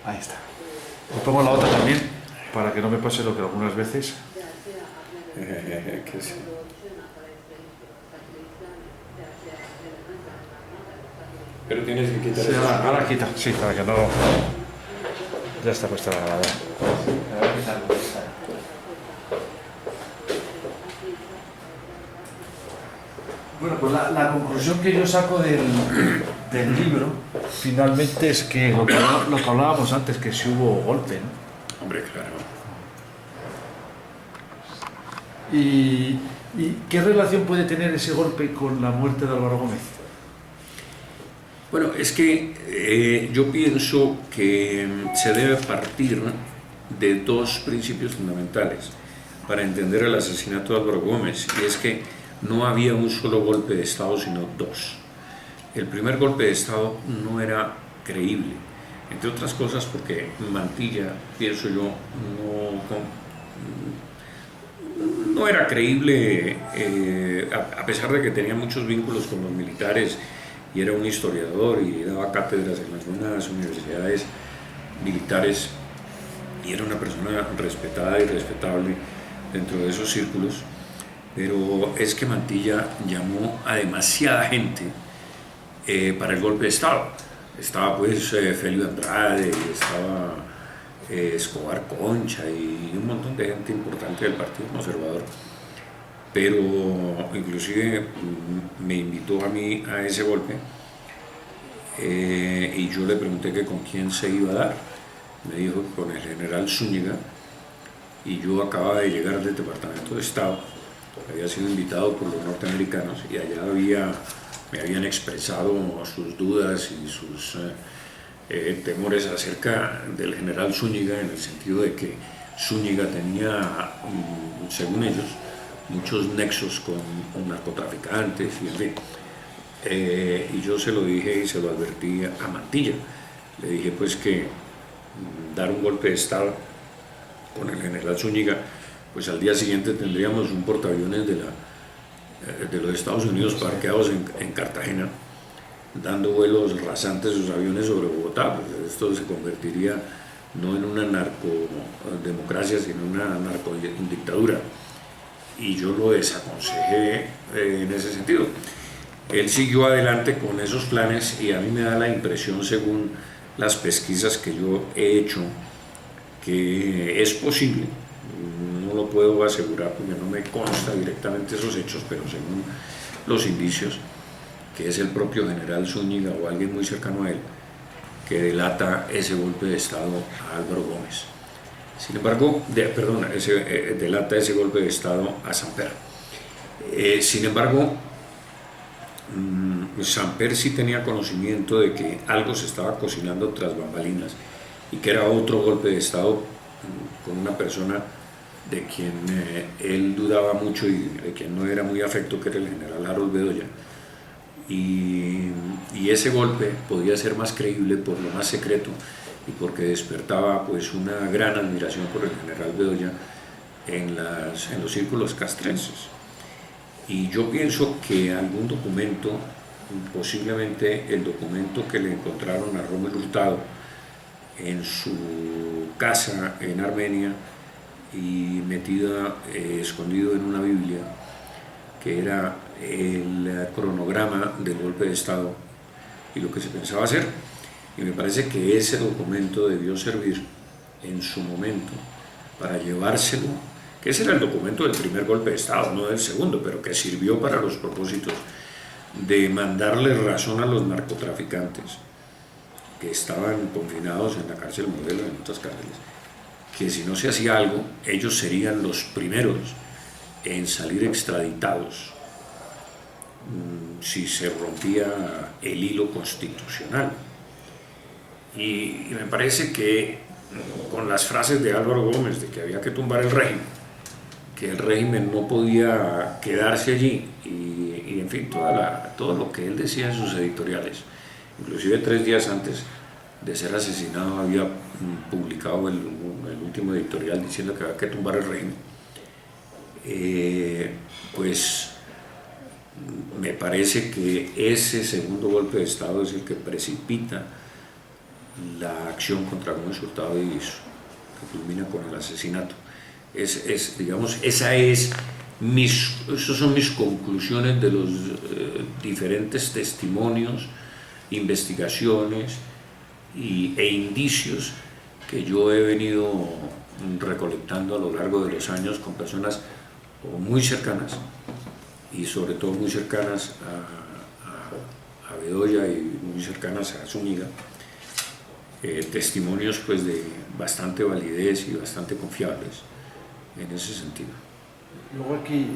Ahí está. Le pongo la otra también, para que no me pase lo que algunas veces. Que sí. Pero tienes que quitar Sí, eso. ahora quita, sí, para que no... Ya está puesta la grabadora. Bueno, pues la conclusión que yo saco del libro, finalmente, es que lo que hablábamos antes, que si hubo golpe, ¿no? Hombre, claro. ¿Y qué relación puede tener ese golpe con la muerte de Álvaro Gómez? Bueno, es que yo pienso que se debe partir de dos principios fundamentales para entender el asesinato de Álvaro Gómez, y es que no había un solo golpe de Estado, sino dos. El primer golpe de Estado no era creíble, entre otras cosas porque Mantilla, pienso yo, no era creíble, a pesar de que tenía muchos vínculos con los militares y era un historiador y daba cátedras en las buenas universidades militares y era una persona respetada y respetable dentro de esos círculos, pero es que Mantilla llamó a demasiada gente para el golpe de Estado. Estaba pues Felio Andrade, estaba Escobar Concha y un montón de gente importante del Partido Conservador, pero inclusive me invitó a mí a ese golpe y yo le pregunté que con quién se iba a dar. Me dijo que con el general Zúñiga, y yo acababa de llegar del Departamento de Estado, había sido invitado por los norteamericanos y allá me habían expresado sus dudas y sus temores acerca del general Zúñiga, en el sentido de que Zúñiga tenía, según ellos, muchos nexos con narcotraficantes y en fin. Y yo se lo dije y se lo advertí a Mantilla. Le dije pues que dar un golpe de Estado con el general Zúñiga, pues al día siguiente tendríamos un portaaviones de los Estados Unidos parqueados en Cartagena, dando vuelos rasantes sus aviones sobre Bogotá. Pues esto se convertiría no en una narcodemocracia, sino en una narcodictadura. Y yo lo desaconsejé en ese sentido. Él siguió adelante con esos planes y a mí me da la impresión, según las pesquisas que yo he hecho, que es posible. No lo puedo asegurar porque no me consta directamente esos hechos, pero según los indicios, que es el propio general Zúñiga o alguien muy cercano a él que delata ese golpe de Estado a Álvaro Gómez. Sin embargo, delata ese golpe de Estado a Samper. Sin embargo, Samper sí tenía conocimiento de que algo se estaba cocinando tras bambalinas y que era otro golpe de Estado con una persona de quien él dudaba mucho y de quien no era muy afecto, que era el general Harold Bedoya. Y ese golpe podía ser más creíble por lo más secreto y porque despertaba pues una gran admiración por el general Bedoya en los círculos castrenses. Y yo pienso que algún documento, posiblemente el documento que le encontraron a Rommel Hurtado en su casa en Armenia y escondido en una Biblia, que era el cronograma del golpe de Estado y lo que se pensaba hacer. Y me parece que ese documento debió servir en su momento para llevárselo, que ese era el documento del primer golpe de Estado, no del segundo, pero que sirvió para los propósitos de mandarle razón a los narcotraficantes que estaban confinados en la cárcel Modelo, en otras cárceles, que si no se hacía algo, ellos serían los primeros en salir extraditados si se rompía el hilo constitucional. Y me parece que con las frases de Álvaro Gómez de que había que tumbar el régimen, que el régimen no podía quedarse allí y en fin, todo lo que él decía en sus editoriales, inclusive 3 días antes de ser asesinado había publicado el último editorial diciendo que había que tumbar el régimen. Pues me parece que ese segundo golpe de Estado es el que precipita la acción contra Gómez Hurtado y Diviso, que culmina con el asesinato. Digamos, esas son mis conclusiones de los diferentes testimonios, investigaciones e indicios que yo he venido recolectando a lo largo de los años con personas muy cercanas y sobre todo muy cercanas a Bedoya y muy cercanas a Zúñiga, testimonios pues de bastante validez y bastante confiables en ese sentido. Luego aquí,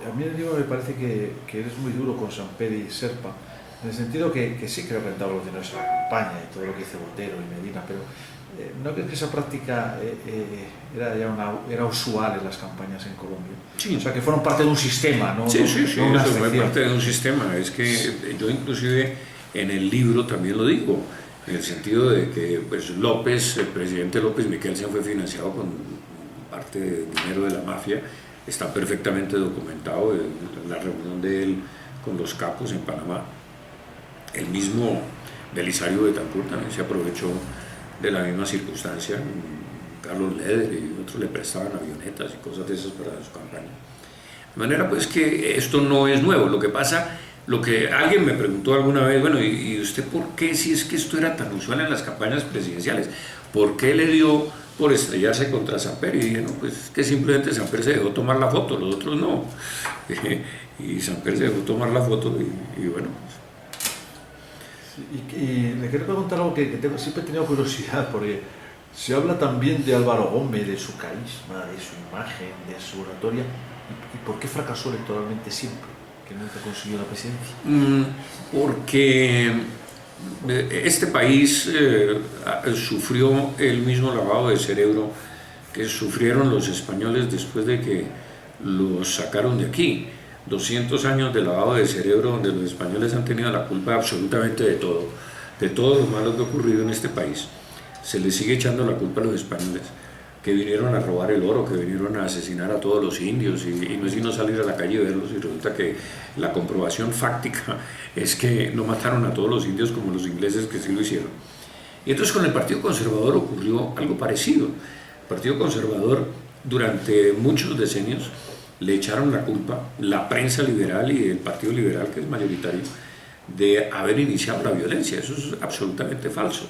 a mí el libro me parece que eres muy duro con Samper y Serpa, en el sentido que sí que rentaba los dineros a la campaña y todo lo que hizo Botero y Medina, pero ¿no crees que esa práctica era usual en las campañas en Colombia? Sí. O sea, que fueron parte de un sistema, ¿no? Sí, no una eso fue excepción. parte de un sistema. Es que yo inclusive en el libro también lo digo, en el sentido de que pues, el presidente López Miquelsen fue financiado con parte del dinero de la mafia, está perfectamente documentado la reunión de él con los capos en Panamá. El mismo Belisario Betancourt también se aprovechó de la misma circunstancia. Carlos Leder y otros le prestaban avionetas y cosas de esas para su campaña. De manera pues que esto no es nuevo. Lo que pasa, lo que alguien me preguntó alguna vez, bueno, ¿y usted por qué, si es que esto era tan usual en las campañas presidenciales, por qué le dio por estrellarse contra Samper? Y dije, no, pues que simplemente Samper se dejó tomar la foto, los otros no. Y Samper se dejó tomar la foto y bueno. Y le quiero preguntar algo que siempre he tenido curiosidad, porque se habla también de Álvaro Gómez, de su carisma, de su imagen, de su oratoria, y por qué fracasó electoralmente siempre, que nunca consiguió la presidencia. Porque este país sufrió el mismo lavado de cerebro que sufrieron los españoles después de que los sacaron de aquí. 200 años de lavado de cerebro donde los españoles han tenido la culpa absolutamente de todo lo malo que ha ocurrido en este país. Se les sigue echando la culpa a los españoles, que vinieron a robar el oro, que vinieron a asesinar a todos los indios y no es sino salir a la calle y verlos, y resulta que la comprobación fáctica es que no mataron a todos los indios como los ingleses, que sí lo hicieron. Y entonces con el Partido Conservador ocurrió algo parecido. El Partido Conservador durante muchos decenios le echaron la culpa, la prensa liberal y el Partido Liberal, que es mayoritario, de haber iniciado la violencia. Eso es absolutamente falso.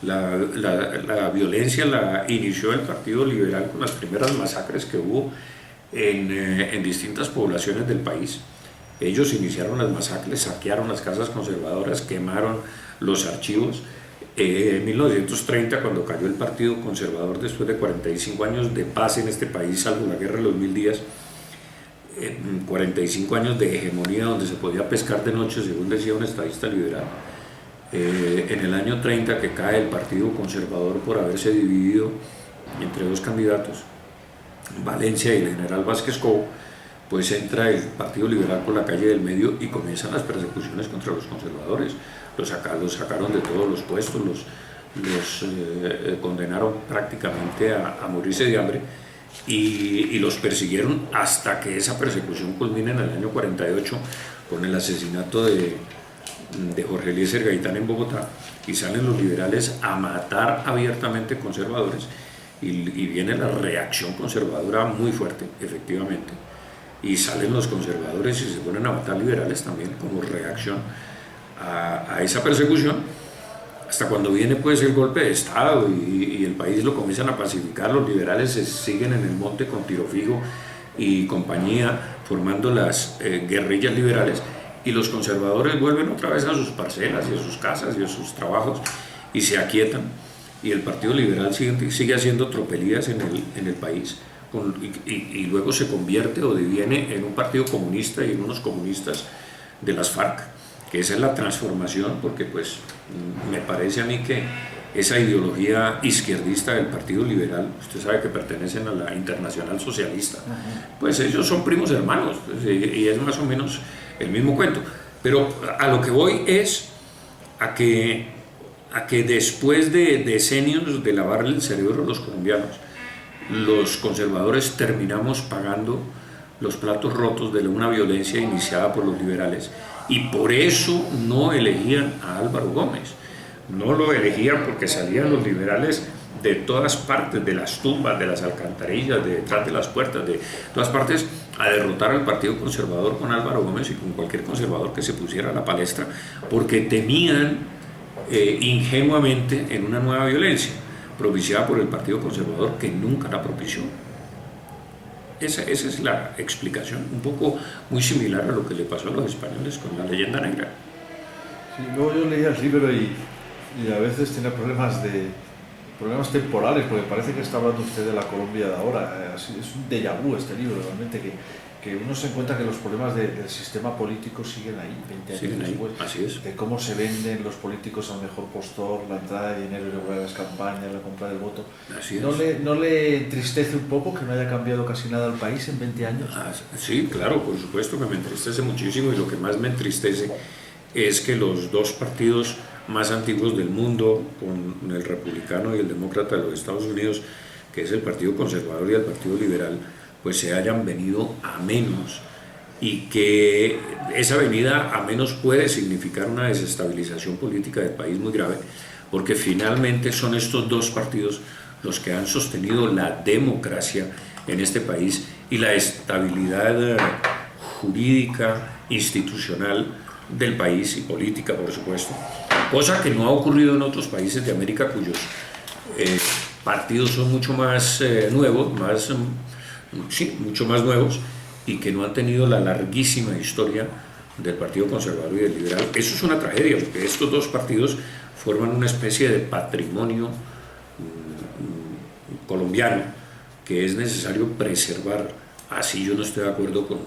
La violencia la inició el Partido Liberal con las primeras masacres que hubo en distintas poblaciones del país. Ellos iniciaron las masacres, saquearon las casas conservadoras, quemaron los archivos. En 1930, cuando cayó el Partido Conservador, después de 45 años de paz en este país, salvo la Guerra de los 1000 días, 45 años de hegemonía donde se podía pescar de noche, según decía un estadista liberal. En el año 30, que cae el Partido Conservador por haberse dividido entre dos candidatos, Valencia y el general Vázquez Cobo, pues entra el Partido Liberal por la calle del Medio y comienzan las persecuciones contra los conservadores. Los sacaron de todos los puestos, los condenaron prácticamente a morirse de hambre. Y los persiguieron hasta que esa persecución culmina en el año 48 con el asesinato de Jorge Eliezer Gaitán en Bogotá, y salen los liberales a matar abiertamente conservadores y viene la reacción conservadora muy fuerte, efectivamente, y salen los conservadores y se ponen a matar liberales también como reacción a esa persecución, hasta cuando viene pues el golpe de Estado y el país lo comienzan a pacificar. Los liberales se siguen en el monte con Tiro Fijo y compañía formando las guerrillas liberales, y los conservadores vuelven otra vez a sus parcelas y a sus casas y a sus trabajos y se aquietan, y el Partido Liberal sigue haciendo tropelías en el país y luego se convierte o deviene en un partido comunista y en unos comunistas de las FARC, que esa es la transformación, porque pues me parece a mí que esa ideología izquierdista del Partido Liberal, usted sabe que pertenecen a la Internacional Socialista, pues ellos son primos hermanos, pues, y es más o menos el mismo cuento. Pero a lo que voy es a que después de decenios de lavarle el cerebro a los colombianos, los conservadores terminamos pagando los platos rotos de una violencia iniciada por los liberales, y por eso no elegían a Álvaro Gómez. no lo elegían porque salían los liberales de todas partes, de las tumbas, de las alcantarillas, de detrás de las puertas, de todas partes, a derrotar al Partido Conservador con Álvaro Gómez y con cualquier conservador que se pusiera a la palestra, porque temían ingenuamente en una nueva violencia propiciada por el Partido Conservador, que nunca la propició. Esa es la explicación, un poco muy similar a lo que le pasó a los españoles con la leyenda negra. Sí, luego yo leía el libro y a veces tiene problemas temporales, porque parece que está hablando usted de la Colombia de ahora. Es un déjà vu este libro, realmente, que uno se encuentra que los problemas del sistema político siguen ahí, 20 años después. Así es. De cómo se venden los políticos al mejor postor, la entrada de dinero irregular a las campañas, la compra del voto. Así es. ¿No le entristece un poco que no haya cambiado casi nada el país en 20 años? Sí, claro, por supuesto que me entristece muchísimo, y lo que más me entristece es que los dos partidos más antiguos del mundo, con el republicano y el demócrata de los Estados Unidos, que es el Partido Conservador y el Partido Liberal, pues se hayan venido a menos, y que esa venida a menos puede significar una desestabilización política del país muy grave, porque finalmente son estos dos partidos los que han sostenido la democracia en este país y la estabilidad jurídica, institucional del país, y política, por supuesto, cosa que no ha ocurrido en otros países de América, cuyos partidos son mucho más nuevos, mucho más nuevos, y que no han tenido la larguísima historia del Partido Conservador y del Liberal. Eso es una tragedia, porque estos dos partidos forman una especie de patrimonio colombiano que es necesario preservar. Así yo no estoy de acuerdo con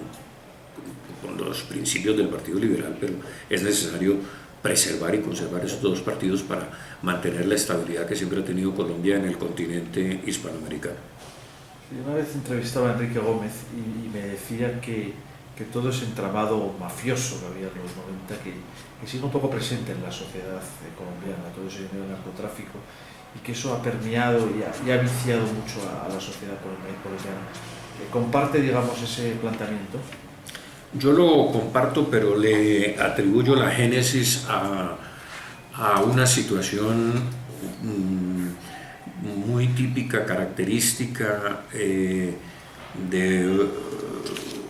los principios del Partido Liberal, pero es necesario preservar y conservar esos dos partidos para mantener la estabilidad que siempre ha tenido Colombia en el continente hispanoamericano. Una vez entrevistaba a Enrique Gómez y me decía que todo ese entramado mafioso que había en los 90, que sigue un poco presente en la sociedad colombiana, todo ese dinero del narcotráfico, y que eso ha permeado y ha viciado mucho a la sociedad colombiana. ¿Comparte, digamos, ese planteamiento? Yo lo comparto, pero le atribuyo la génesis a una situación muy típica, característica de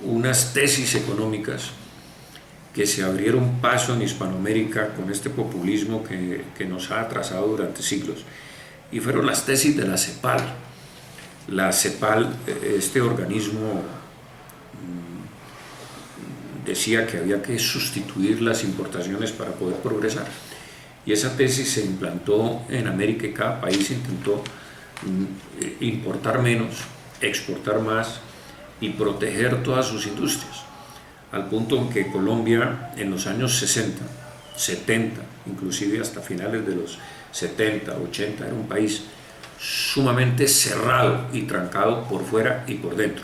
unas tesis económicas que se abrieron paso en Hispanoamérica con este populismo que nos ha atrasado durante siglos, y fueron las tesis de la CEPAL. La CEPAL, este organismo, decía que había que sustituir las importaciones para poder progresar, y esa tesis se implantó en América, y cada país intentó importar menos, exportar más y proteger todas sus industrias, al punto en que Colombia en los años 60, 70, inclusive hasta finales de los 70, 80, era un país sumamente cerrado y trancado por fuera y por dentro.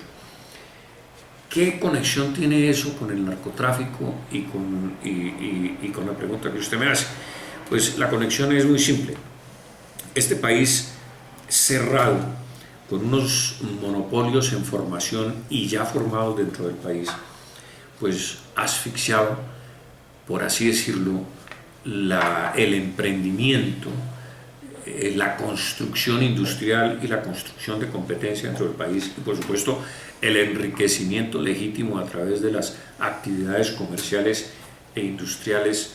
¿Qué conexión tiene eso con el narcotráfico y con la pregunta que usted me hace? Pues la conexión es muy simple. Este país cerrado, con unos monopolios en formación y ya formados dentro del país, pues asfixiado, por así decirlo, el emprendimiento, la construcción industrial y la construcción de competencia dentro del país, y por supuesto el enriquecimiento legítimo a través de las actividades comerciales e industriales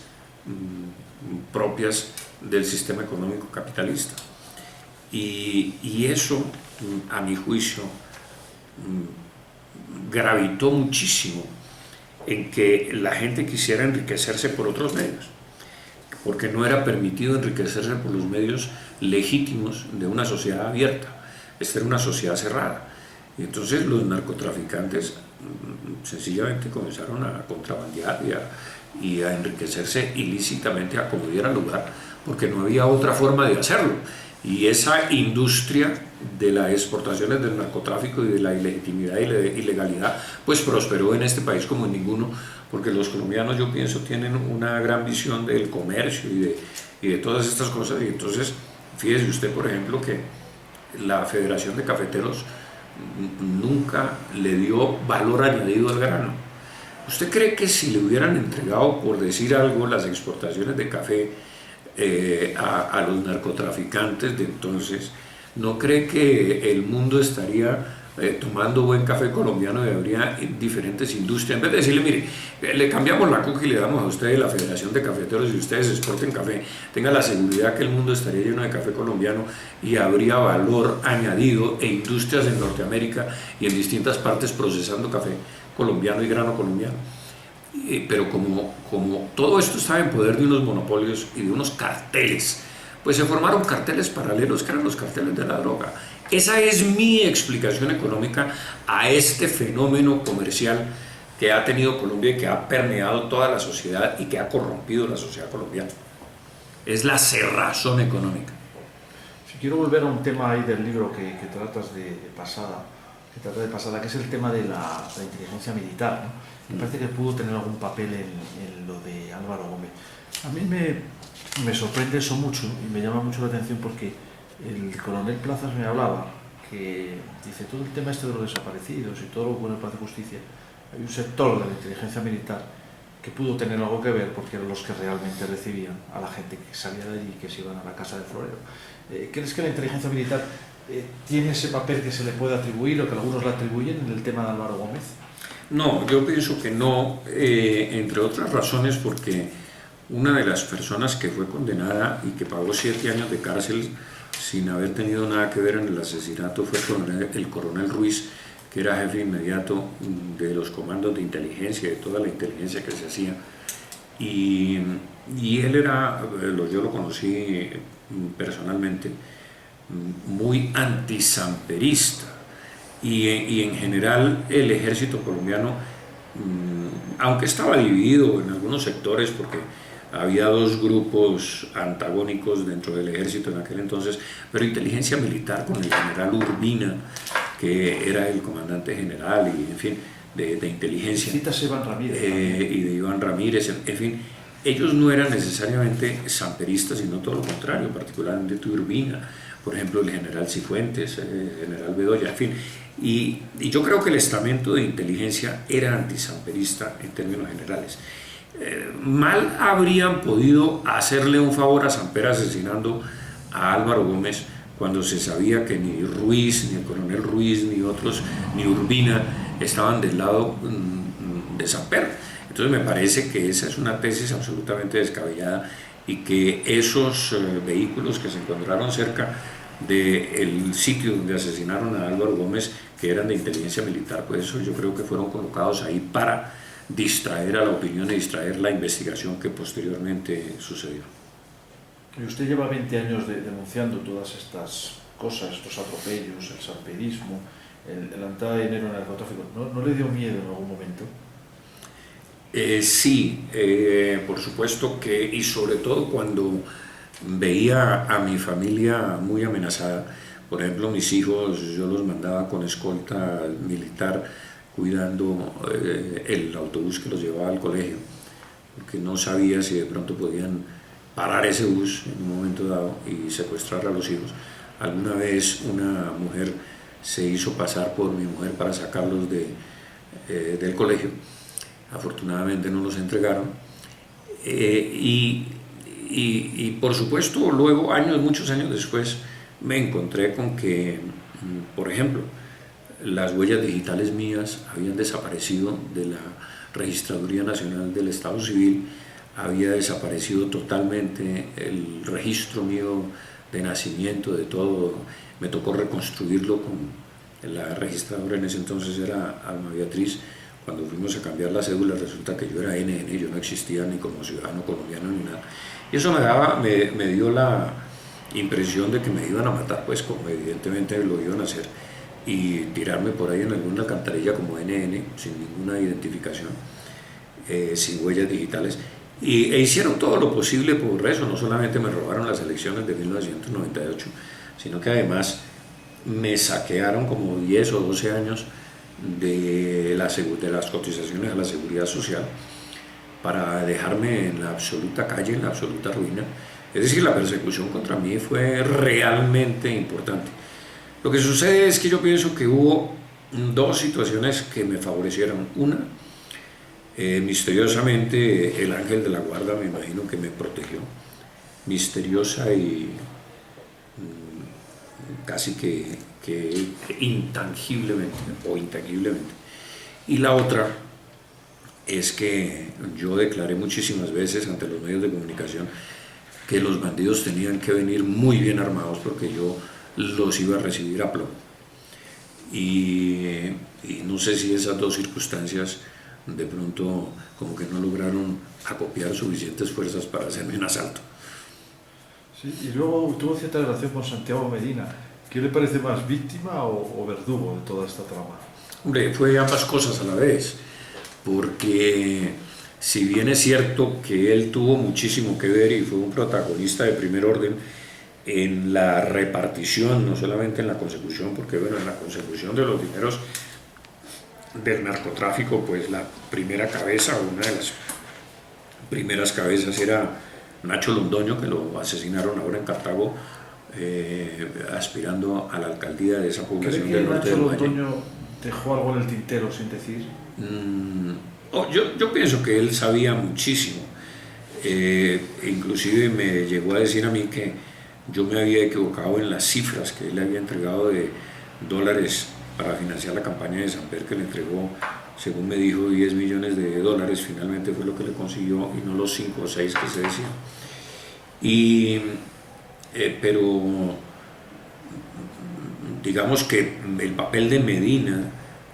propias del sistema económico capitalista. Y eso, a mi juicio, gravitó muchísimo en que la gente quisiera enriquecerse por otros medios, porque no era permitido enriquecerse por los medios legítimos de una sociedad abierta. Esta era una sociedad cerrada, y entonces los narcotraficantes sencillamente comenzaron a contrabandear y a enriquecerse ilícitamente a como diera lugar, porque no había otra forma de hacerlo. Y esa industria de las exportaciones del narcotráfico y de la ilegitimidad y la ilegalidad pues prosperó en este país como en ninguno, porque los colombianos, yo pienso, tienen una gran visión del comercio y de todas estas cosas. Y entonces fíjese usted, por ejemplo, que la Federación de Cafeteros nunca le dio valor añadido al grano. ¿Usted cree que si le hubieran entregado, por decir algo, las exportaciones de café a los narcotraficantes de entonces, ¿no cree que el mundo estaría tomando buen café colombiano y habría diferentes industrias? En vez de decirle, mire, le cambiamos la cuca y le damos a ustedes la Federación de Cafeteros y ustedes exporten café, tenga la seguridad que el mundo estaría lleno de café colombiano y habría valor añadido e industrias en Norteamérica y en distintas partes procesando café colombiano y grano colombiano. Pero como todo esto estaba en poder de unos monopolios y de unos carteles, pues se formaron carteles paralelos que eran los carteles de la droga. Esa es mi explicación económica a este fenómeno comercial que ha tenido Colombia y que ha permeado toda la sociedad y que ha corrompido la sociedad colombiana. Es la cerrazón económica. Si quiero volver a un tema ahí del libro que tratas de pasada, que es el tema de la inteligencia militar, ¿no? Me parece que pudo tener algún papel en lo de Álvaro Gómez. A mí me sorprende eso mucho y me llama mucho la atención porque el coronel Plazas me hablaba que dice todo el tema este de los desaparecidos y todo lo que pone Paz y Justicia, hay un sector de la inteligencia militar que pudo tener algo que ver porque eran los que realmente recibían a la gente que salía de allí y que se iban a la casa de Florero. ¿Crees que la inteligencia militar tiene ese papel que se le puede atribuir o que algunos le atribuyen en el tema de Álvaro Gómez? No, yo pienso que no, entre otras razones porque una de las personas que fue condenada y que pagó 7 años de cárcel sin haber tenido nada que ver en el asesinato fue el coronel Ruiz, que era jefe inmediato de los comandos de inteligencia, de toda la inteligencia que se hacía. Y él era, yo lo conocí personalmente, muy antisamperista. Y en general el ejército colombiano, aunque estaba dividido en algunos sectores porque había 2 grupos antagónicos dentro del ejército en aquel entonces, pero inteligencia militar con el general Urbina, que era el comandante general y en fin, de inteligencia. Citas Iván Ramírez. Y de Iván Ramírez, en fin, ellos no eran necesariamente samperistas, sino todo lo contrario, particularmente Urbina, por ejemplo el general Cifuentes, el general Bedoya, en fin. Y yo creo que el estamento de inteligencia era antisamperista en términos generales. Mal habrían podido hacerle un favor a Samper asesinando a Álvaro Gómez cuando se sabía que ni Ruiz, ni el coronel Ruiz, ni otros, ni Urbina estaban del lado de Samper. Entonces me parece que esa es una tesis absolutamente descabellada y que esos vehículos que se encontraron cerca del sitio donde asesinaron a Álvaro Gómez, que eran de inteligencia militar, pues eso yo creo que fueron colocados ahí para distraer a la opinión y distraer la investigación que posteriormente sucedió. Y usted lleva 20 años denunciando todas estas cosas, estos atropellos, el samperismo, la entrada de dinero en el narcotráfico. ¿No le dio miedo en algún momento? Sí, por supuesto que, y sobre todo cuando veía a mi familia muy amenazada. Por ejemplo, mis hijos yo los mandaba con escolta militar cuidando el autobús que los llevaba al colegio, porque no sabía si de pronto podían parar ese bus en un momento dado y secuestrar a los hijos. Alguna vez una mujer se hizo pasar por mi mujer para sacarlos del colegio. Afortunadamente no los entregaron. Y por supuesto, luego, muchos años después, me encontré con que, por ejemplo, las huellas digitales mías habían desaparecido de la Registraduría Nacional del Estado Civil, había desaparecido totalmente el registro mío de nacimiento, de todo. Me tocó reconstruirlo con la registradora, en ese entonces era Alma Beatriz. Cuando fuimos a cambiar la cédula resulta que yo era NN, yo no existía ni como ciudadano colombiano ni nada. Y eso me dio la impresión de que me iban a matar, pues como evidentemente lo iban a hacer, y tirarme por ahí en alguna alcantarilla como NN, sin ninguna identificación, sin huellas digitales. E hicieron todo lo posible por eso. No solamente me robaron las elecciones de 1998, sino que además me saquearon como 10 o 12 años de las cotizaciones a la seguridad social para dejarme en la absoluta calle, en la absoluta ruina. Es decir, la persecución contra mí fue realmente importante. Lo que sucede es que yo pienso que hubo 2 situaciones que me favorecieron. Una, misteriosamente el ángel de la guarda, me imagino que me protegió. misteriosa y casi que intangiblemente o intangiblemente. Y la otra es que yo declaré muchísimas veces ante los medios de comunicación que los bandidos tenían que venir muy bien armados porque yo los iba a recibir a plomo. Y no sé si esas dos circunstancias de pronto como que no lograron acopiar suficientes fuerzas para hacerme un asalto. Sí, y luego tuvo cierta relación con Santiago Medina. ¿Qué le parece más, víctima o verdugo de toda esta trama? Hombre, fue ambas cosas a la vez, porque si bien es cierto que él tuvo muchísimo que ver y fue un protagonista de primer orden en la repartición, no solamente en la consecución, porque bueno, en la consecución de los dineros del narcotráfico, pues la primera cabeza, una de las primeras cabezas era Nacho Londoño, que lo asesinaron ahora en Cartago, aspirando a la alcaldía de esa población del norte del Valle. ¿Cree que Nacho Londoño dejó algo en el tintero sin decir? Yo pienso que él sabía muchísimo. Inclusive me llegó a decir a mí que yo me había equivocado en las cifras que él le había entregado de dólares para financiar la campaña de Samper, que le entregó, según me dijo, 10 millones de dólares, finalmente fue lo que le consiguió y no los 5 o 6 que se decía. Pero digamos que el papel de Medina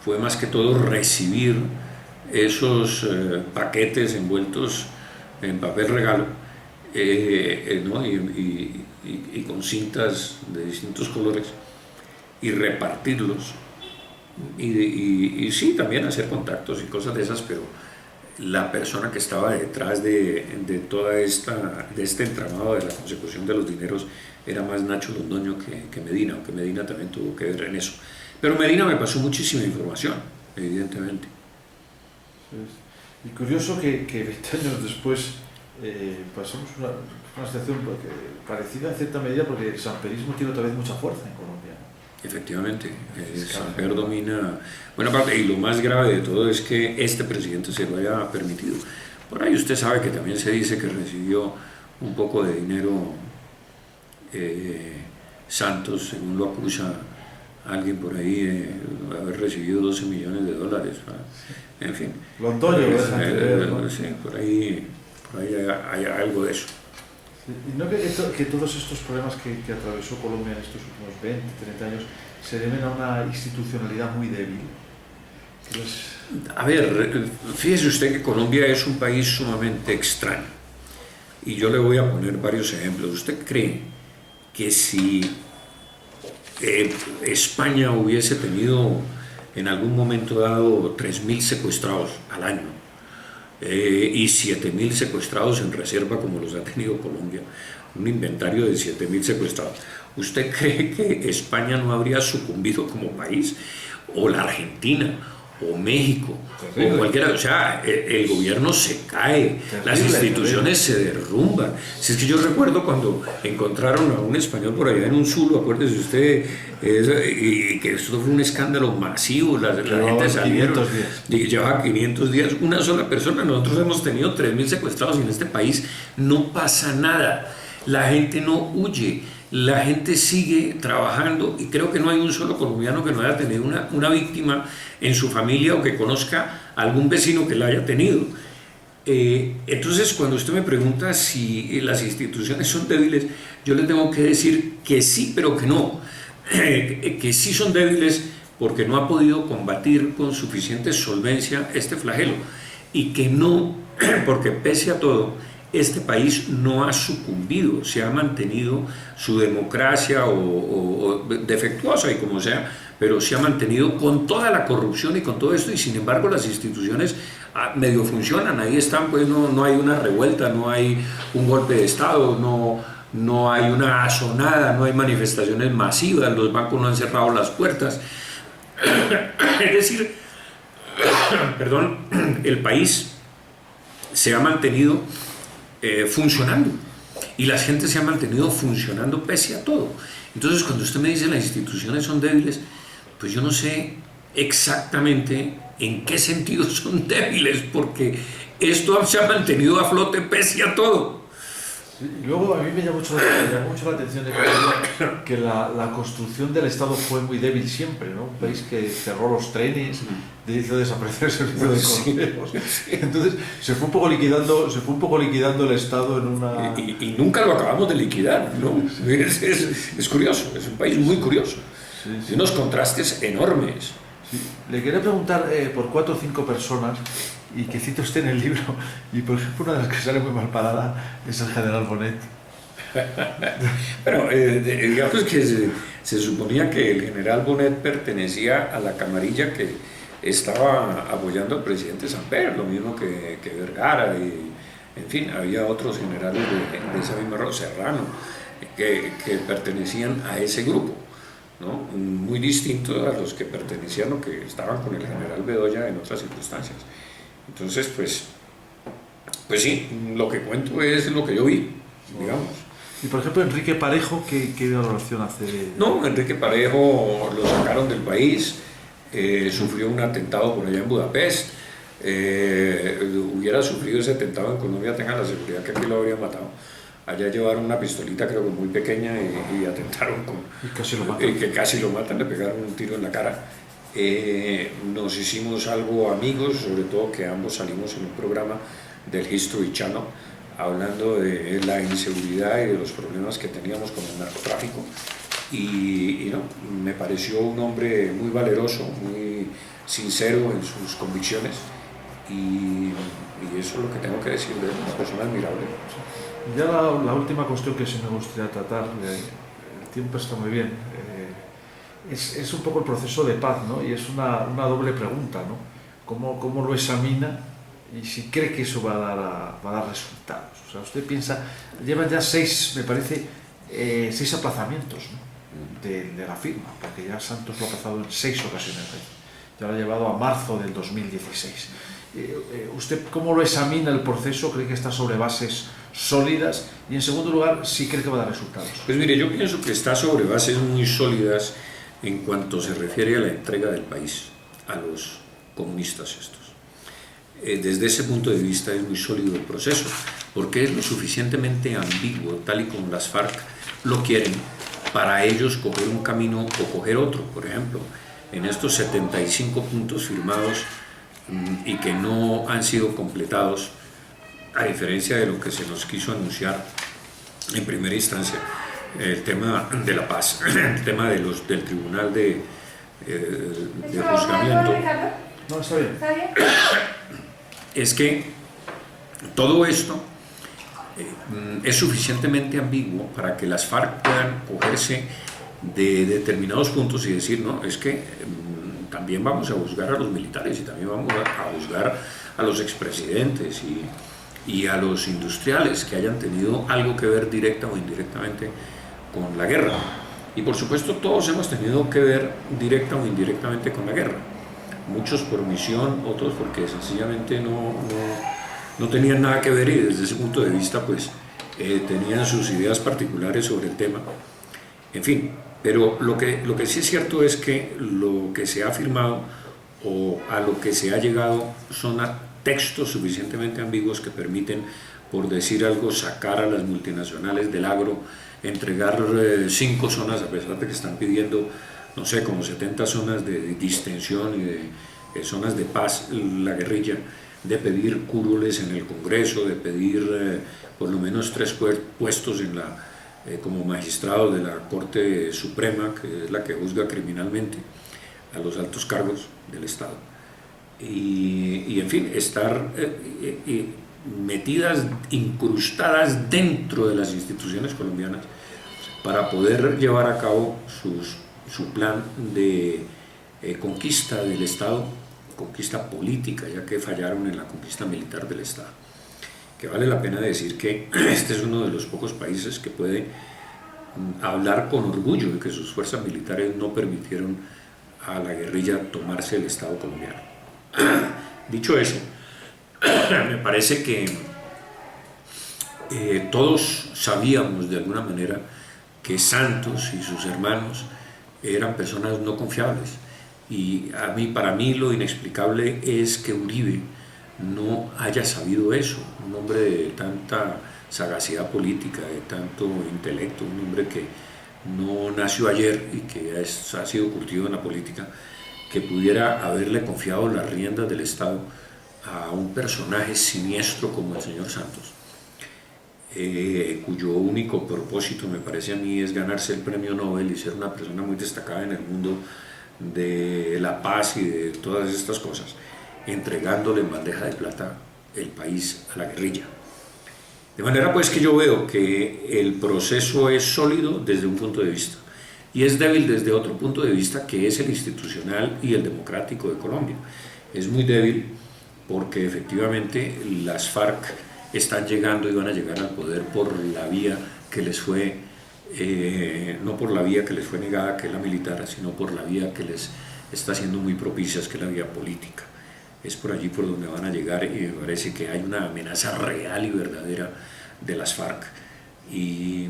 fue más que todo recibir esos paquetes envueltos en papel regalo, ¿no? y con cintas de distintos colores y repartirlos y sí, también hacer contactos y cosas de esas, pero la persona que estaba detrás de este entramado de la consecución de los dineros era más Nacho Londoño que Medina, aunque Medina también tuvo que ver en eso. Pero Medina me pasó muchísima información, evidentemente. Y curioso que 20 años después pasamos una situación parecida en cierta medida, porque el samperismo tiene otra vez mucha fuerza en Colombia. Efectivamente, Samper domina buena parte, y lo más grave de todo es que este presidente se lo haya permitido. Por ahí usted sabe que también se dice que recibió un poco de dinero Santos, según lo acusa alguien por ahí, de haber recibido 12 millones de dólares. En fin. Londoño, ¿no? Sí, por ahí hay algo de eso. ¿Y no que todos estos problemas que atravesó Colombia en estos últimos 20, 30 años se deben a una institucionalidad muy débil? A ver, fíjese usted que Colombia es un país sumamente extraño. Y yo le voy a poner varios ejemplos. ¿Usted cree que si España hubiese tenido en algún momento dado 3.000 secuestrados al año, y 7.000 secuestrados en reserva como los ha tenido Colombia, un inventario de 7.000 secuestrados, ¿usted cree que España no habría sucumbido como país? ¿O la Argentina? ¿O México? ¿O cualquiera? O sea, el gobierno se cae, las instituciones se derrumban. Si es que yo recuerdo cuando encontraron a un español por allá en un zulo, acuérdese usted, y que esto fue un escándalo masivo, la gente salieron, llevaba 500 días, una sola persona. Nosotros hemos tenido 3.000 secuestrados y en este país no pasa nada, la gente no huye, la gente sigue trabajando, y creo que no hay un solo colombiano que no haya tenido una víctima en su familia o que conozca a algún vecino que la haya tenido. Entonces, cuando usted me pregunta si las instituciones son débiles, yo le tengo que decir que sí, pero que no. Que sí son débiles porque no ha podido combatir con suficiente solvencia este flagelo, y que no, porque pese a todo, este país no ha sucumbido, se ha mantenido su democracia o defectuosa y como sea, pero se ha mantenido con toda la corrupción y con todo esto, y sin embargo las instituciones medio funcionan, ahí están, pues no hay una revuelta, no hay un golpe de Estado, no hay una asonada, no hay manifestaciones masivas, los bancos no han cerrado las puertas. Es decir, perdón, el país se ha mantenido funcionando, y la gente se ha mantenido funcionando pese a todo. Entonces, cuando usted me dice las instituciones son débiles, pues yo no sé exactamente en qué sentido son débiles, porque esto se ha mantenido a flote pese a todo. Sí, y luego a mí me llamó mucho la atención de que la construcción del Estado fue muy débil siempre, ¿no? Un país que cerró los trenes, hizo desaparecer el servicio de correos. Entonces se fue un poco liquidando el Estado en una... Y nunca lo acabamos de liquidar, ¿no? Es curioso, es un país muy curioso, de unos contrastes enormes. Sí. Le quería preguntar por 4 o 5 personas y que cito usted en el libro, y por ejemplo una de las que sale muy mal parada es el general Bonet. Bueno, digamos que se suponía que el general Bonet pertenecía a la camarilla que estaba apoyando al presidente Samper, lo mismo que Vergara, y en fin, había otros generales de esa misma raza, Serrano, que pertenecían a ese grupo, ¿no? Muy distintos a los que pertenecían o que estaban con el general Bedoya en otras circunstancias. Entonces, pues sí, lo que cuento es lo que yo vi, digamos. Y por ejemplo, Enrique Parejo, ¿qué valoración hace? No, Enrique Parejo lo sacaron del país, sufrió un atentado por allá en Budapest, hubiera sufrido ese atentado en Colombia, tengan la seguridad que aquí lo habrían matado. Allá llevaron una pistolita, creo que muy pequeña, y atentaron con... Y casi lo matan. Que casi lo matan, le pegaron un tiro en la cara. Nos hicimos algo amigos, sobre todo que ambos salimos en un programa del History Channel hablando de la inseguridad y de los problemas que teníamos con el narcotráfico, y no, me pareció un hombre muy valeroso, muy sincero en sus convicciones, y eso es lo que tengo que decir de él, una persona admirable. Ya la última cuestión que sí me gustaría tratar, el tiempo está muy bien, es un poco el proceso de paz, ¿no? Y es una doble pregunta, ¿no? ¿Cómo lo examina y si cree que eso va a dar resultados? O sea, usted piensa, llevan ya 6 aplazamientos, ¿no? de la firma, porque ya Santos lo ha aplazado en 6 ocasiones, ya lo ha llevado a marzo del 2016. ¿Usted cómo lo examina el proceso? ¿Cree que está sobre bases sólidas? Y en segundo lugar, ¿sí cree que va a dar resultados? Pues mire, yo pienso que está sobre bases muy sólidas en cuanto se refiere a la entrega del país a los comunistas estos. Desde ese punto de vista es muy sólido el proceso, porque es lo suficientemente ambiguo, tal y como las FARC lo quieren, para ellos coger un camino o coger otro. Por ejemplo, en estos 75 puntos firmados y que no han sido completados, a diferencia de lo que se nos quiso anunciar en primera instancia, el tema de la paz, el tema del tribunal de juzgamiento. No, está bien. Es que todo esto es suficientemente ambiguo para que las FARC puedan cogerse de determinados puntos y decir, no, es que también vamos a juzgar a los militares y también vamos a juzgar a los expresidentes y a los industriales que hayan tenido algo que ver directa o indirectamente con la guerra. Y por supuesto todos hemos tenido que ver directa o indirectamente con la guerra. Muchos por omisión, otros porque sencillamente no tenían nada que ver, y desde ese punto de vista pues tenían sus ideas particulares sobre el tema. En fin, pero lo que sí es cierto es que lo que se ha firmado o a lo que se ha llegado son a textos suficientemente ambiguos que permiten, por decir algo, sacar a las multinacionales del agro, entregar 5 zonas, a pesar de que están pidiendo, no sé, como 70 zonas de distensión y de zonas de paz, la guerrilla, de pedir curules en el Congreso, de pedir por lo menos 3 puestos en como magistrado de la Corte Suprema, que es la que juzga criminalmente a los altos cargos del Estado. Y en fin, estar metidas, incrustadas dentro de las instituciones colombianas para poder llevar a cabo su plan de conquista del Estado, conquista política, ya que fallaron en la conquista militar del Estado. Que vale la pena decir que este es uno de los pocos países que puede hablar con orgullo de que sus fuerzas militares no permitieron a la guerrilla tomarse el Estado colombiano. Dicho eso, me parece que todos sabíamos de alguna manera que Santos y sus hermanos eran personas no confiables, y para mí lo inexplicable es que Uribe no haya sabido eso, un hombre de tanta sagacidad política, de tanto intelecto, un hombre que no nació ayer y que ha sido curtido en la política, que pudiera haberle confiado las riendas del Estado a un personaje siniestro como el señor Santos, cuyo único propósito, me parece a mí, es ganarse el premio Nobel y ser una persona muy destacada en el mundo de la paz y de todas estas cosas, entregándole en bandeja de plata el país a la guerrilla. De manera pues que yo veo que el proceso es sólido desde un punto de vista y es débil desde otro punto de vista, que es el institucional y el democrático de Colombia. Es muy débil porque efectivamente las FARC están llegando y van a llegar al poder por la vía que les fue, no por la vía que les fue negada, que es la militar, sino por la vía que les está siendo muy propicia, que es la vía política. Es por allí por donde van a llegar y me parece que hay una amenaza real y verdadera de las FARC. Y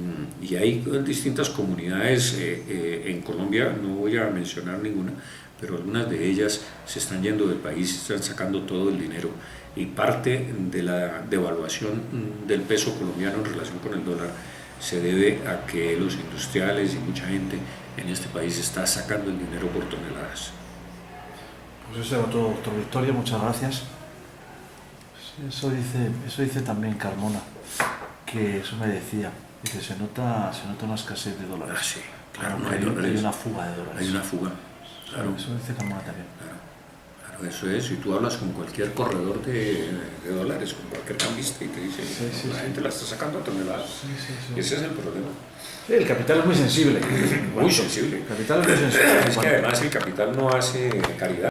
hay distintas comunidades en Colombia, no voy a mencionar ninguna, pero algunas de ellas se están yendo del país, están sacando todo el dinero, y parte de la devaluación del peso colombiano en relación con el dólar se debe a que los industriales y mucha gente en este país está sacando el dinero por toneladas. Pues eso era todo, doctor Victoria, muchas gracias. Eso dice también Carmona, que eso me decía, que se nota una escasez de dólares. Ah, sí, claro, no hay hay dólares. una fuga de dólares. Hay una fuga, claro. Eso dice Carmona también. Claro, eso es. Si tú hablas con cualquier corredor de dólares, con cualquier cambista, y te dice, la gente la está sacando a toneladas. Y ese es el problema. Sí, el capital es muy sensible. Muy sensible. El capital es muy sensible. Es que además el capital no hace caridad.